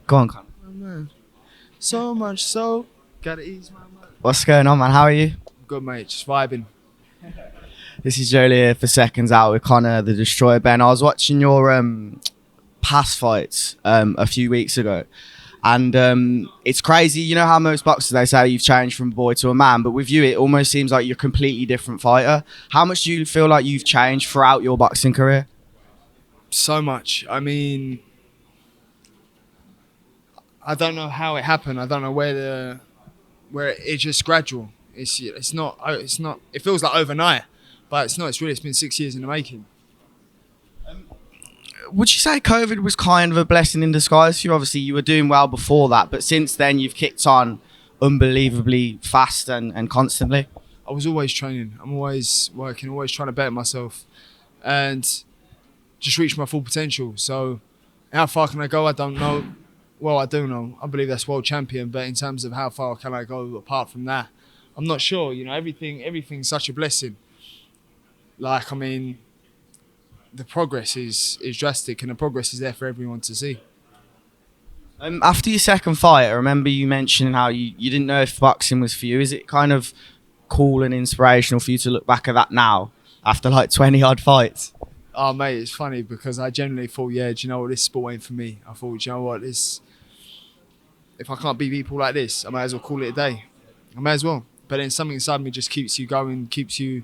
Go on, Conor. Oh, man. So much so, gotta ease my mind. What's going on, man? How are you? Good, mate. Just vibing. This is Joe Leigh here for Seconds Out with Conor the Destroyer Ben. I was watching your past fights a few weeks ago, and it's crazy. You know how most boxers, they say you've changed from a boy to a man, but with you it almost seems like you're a completely different fighter. How much do you feel like you've changed throughout your boxing career? So much. I mean, I don't know how it happened. I don't know where it's just gradual. It's not. It feels like overnight, but it's not. It's been 6 years in the making. Would you say COVID was kind of a blessing in disguise for you? Obviously, you were doing well before that, but since then you've kicked on unbelievably fast and constantly. I was always training. I'm always working. Always trying to better myself, and just reach my full potential. So, how far can I go? I don't know. Well, I do know. I believe that's world champion. But in terms of how far can I go apart from that, I'm not sure. You know, everything's such a blessing. Like, I mean, the progress is drastic, and the progress is there for everyone to see. After your second fight, I remember you mentioning how you didn't know if boxing was for you. Is it kind of cool and inspirational for you to look back at that now after like 20 odd fights? Oh, mate, it's funny because I genuinely thought, yeah, do you know what, this sport ain't for me. I thought, do you know what, if I can't beat people like this, I might as well call it a day. I may as well. But then something inside me just keeps you going, keeps you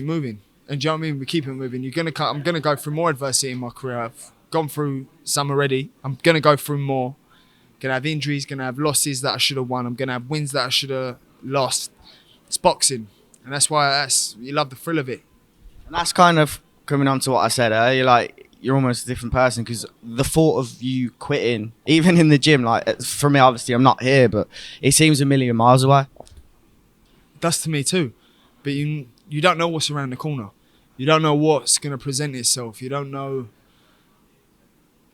moving. And do you know what I mean? We keep it moving. I'm gonna go through more adversity in my career. I've gone through some already. I'm gonna go through more. Gonna have injuries. Gonna have losses that I should have won. I'm gonna have wins that I should have lost. It's boxing, and that's why you love the thrill of it. And that's kind of coming on to what I said earlier. You're almost a different person because the thought of you quitting, even in the gym, like for me, obviously I'm not here, but it seems a million miles away. That's to me too, but you don't know what's around the corner. You don't know what's gonna present itself. You don't know.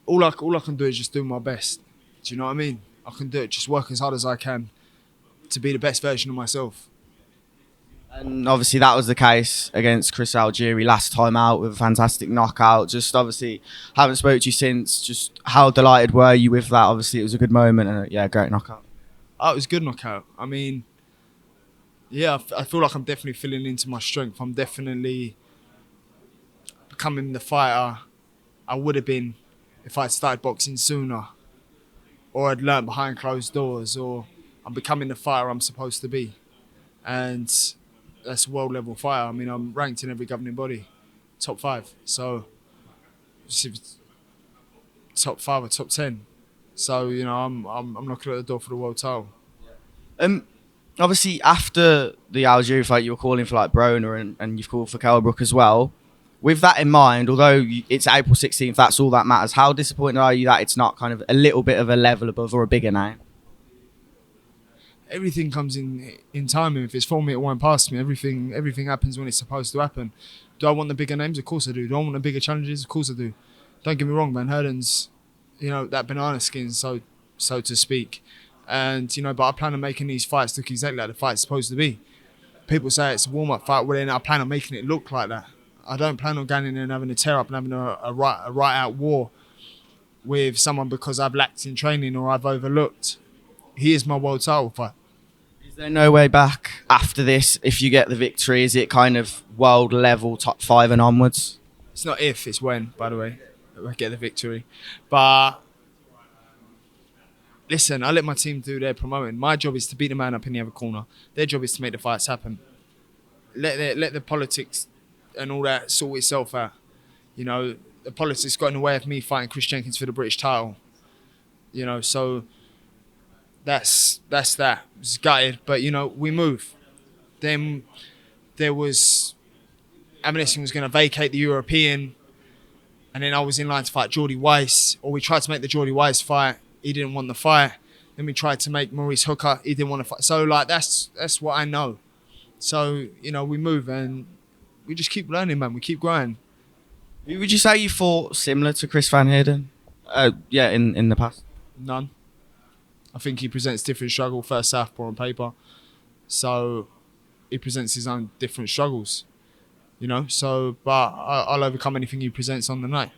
All I can do is just do my best. Do you know what I mean? I can do it. Just work as hard as I can to be the best version of myself. And obviously that was the case against Chris Algieri last time out with a fantastic knockout. Just obviously haven't spoke to you since. Just how delighted were you with that? Obviously it was a good moment and great knockout. Oh, it was a good knockout. I mean, yeah, I feel like I'm definitely filling into my strength. I'm definitely becoming the fighter I would have been if I'd started boxing sooner, or I'd learned behind closed doors, or I'm becoming the fighter I'm supposed to be. And that's a world level fighter. I mean, I'm ranked in every governing body, top 5. So, top 5 or top 10. So, you know, I'm knocking at the door for the world title. Obviously after the Algieri fight, you were calling for like Broner and you've called for Kell Brook as well. With that in mind, although it's April 16th, that's all that matters. How disappointed are you that it's not kind of a little bit of a level above or a bigger name? Everything comes in time. If it's for me, it won't pass me. Everything happens when it's supposed to happen. Do I want the bigger names? Of course I do. Do I want the bigger challenges? Of course I do. Don't get me wrong, man. Heerdan's, you know, that banana skin, so to speak. And, you know, but I plan on making these fights look exactly like the fight's supposed to be. People say it's a warm-up fight. Well, then I plan on making it look like that. I don't plan on going in there and having a tear up and having a right-out war with someone because I've lacked in training or I've overlooked. He is my world title fight. Is there no way back after this if you get the victory? Is it kind of world level, top 5 and onwards? It's not if, it's when, by the way, I get the victory. But listen, I let my team do their promoting. My job is to beat the man up in the other corner. Their job is to make the fights happen. Let the politics and all that sort itself out. You know, the politics got in the way of me fighting Chris Jenkins for the British title. You know, so that's that. It's gutted, but you know, we move. Then there was Amnesty was going to vacate the European, and then I was in line to fight Jordy Weiss, or we tried to make the Jordy Weiss fight. He didn't want the fight. Then we tried to make Maurice Hooker. He didn't want to fight. So like that's what I know. So you know, we move and we just keep learning, man. We keep growing. Would you say you fought similar to Chris Van Heerdan? In the past. None. I think he presents different struggle. First southpaw on paper, so he presents his own different struggles. You know, so but I'll overcome anything he presents on the night.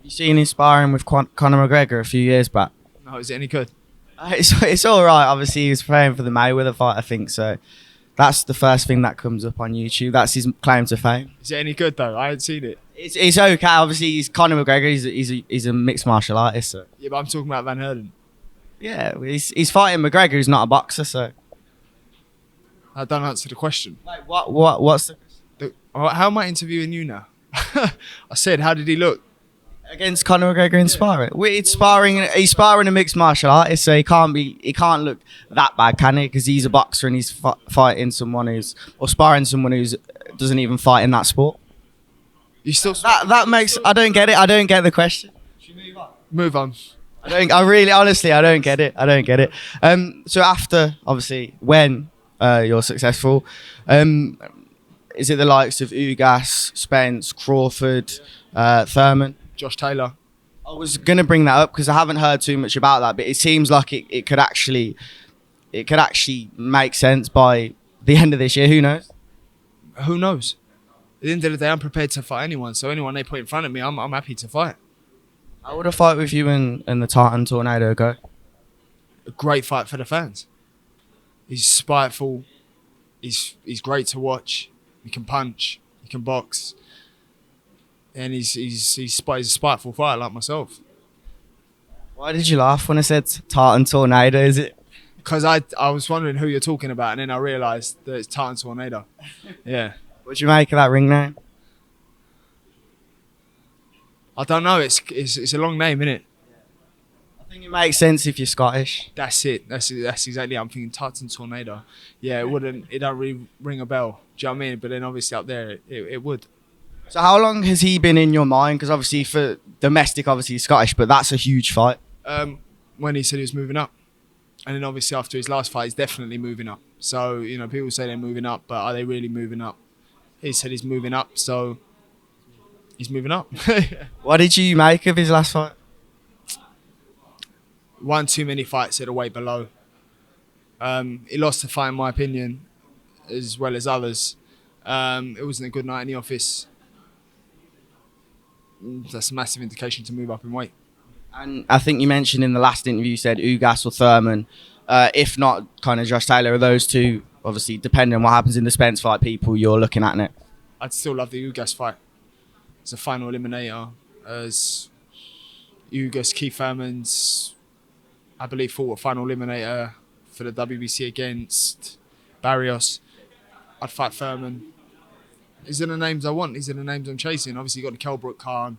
You seen him sparring with Conor McGregor a few years back? No, is it any good? It's all right. Obviously, he was preparing for the Mayweather fight, I think. So that's the first thing that comes up on YouTube. That's his claim to fame. Is it any good though? I ain't seen it. It's okay. Obviously, he's Conor McGregor. He's a mixed martial artist. So Yeah, but I'm talking about Van Heerdan. yeah, he's fighting McGregor, who's not a boxer. So I don't answer the question. like, what's How am I interviewing you now? I said, how did he look? against Conor McGregor in sparring? He's sparring a mixed martial artist, so he can't look that bad, can he? Because he's a boxer and he's fighting someone or sparring someone who's doesn't even fight in that sport. You still That makes I don't get it. I don't get the question. move on. I really honestly I don't get it. So after obviously when you're successful, is it the likes of Ugas, Spence, Crawford, Thurman? Josh Taylor. I was gonna bring that up because I haven't heard too much about that, but it seems like it could actually make sense by the end of this year. Who knows? Who knows? At the end of the day, I'm prepared to fight anyone. So anyone they put in front of me, I'm happy to fight. How would a fight with you and the Titan Tornado go? A great fight for the fans. He's spiteful. He's great to watch. He can punch. He can box. And he's a spiteful fighter like myself. Why did you laugh when I said Titan Tornado? Is it? Because I was wondering who you're talking about, and then I realised that it's Titan Tornado. Yeah. What do you make of that ring name? I don't know. It's a long name, isn't it? I think it makes sense if you're Scottish. That's it. That's exactly it. I'm thinking Titan Tornado. Yeah, it don't really ring a bell. Do you know what I mean? But then obviously up there, it would. So how long has he been in your mind? Because obviously for domestic, obviously he's Scottish, but that's a huge fight. When he said he was moving up. And then obviously after his last fight, he's definitely moving up. So, people say they're moving up, but are they really moving up? He said he's moving up, so he's moving up. What did you make of his last fight? One too many fights at a weight below. He lost the fight, in my opinion, as well as others. It wasn't a good night in the office. That's a massive indication to move up in weight. And I think you mentioned in the last interview, you said Ugas or Thurman. If not kind of Josh Taylor, are those two, obviously, depending on what happens in the Spence fight, people you're looking at next? I'd still love the Ugas fight. It's a final eliminator. As Ugas, Keith Thurman's, I believe, fought a final eliminator for the WBC against Barrios. I'd fight Thurman. These are the names I want. These are the names I'm chasing. Obviously, you've got the Kell Brook Khan,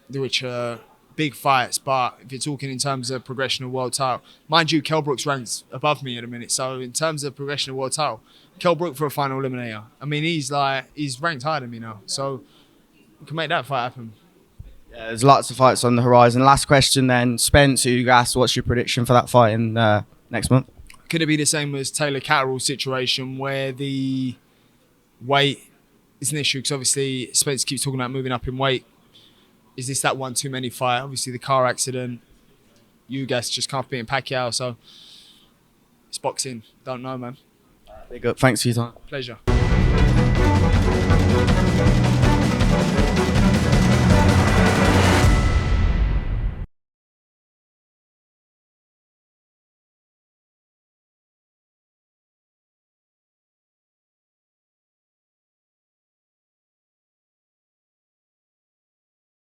which are big fights, but if you're talking in terms of progression of world title, mind you, Kell Brook's ranks above me at a minute. So in terms of progression of world title, Kell Brook for a final eliminator. I mean, he's ranked higher than me now. So we can make that fight happen. Yeah, there's lots of fights on the horizon. Last question then, Spence, Ugas, what's your prediction for that fight in next month? Could it be the same as Taylor Catterall's situation where the weight is an issue? Because obviously Spence keeps talking about moving up in weight. Is this that one too many fight? Obviously the car accident, Ugas just can't beat Pacquiao, so it's boxing. Don't know, man. Big up. Thanks for your time. Pleasure.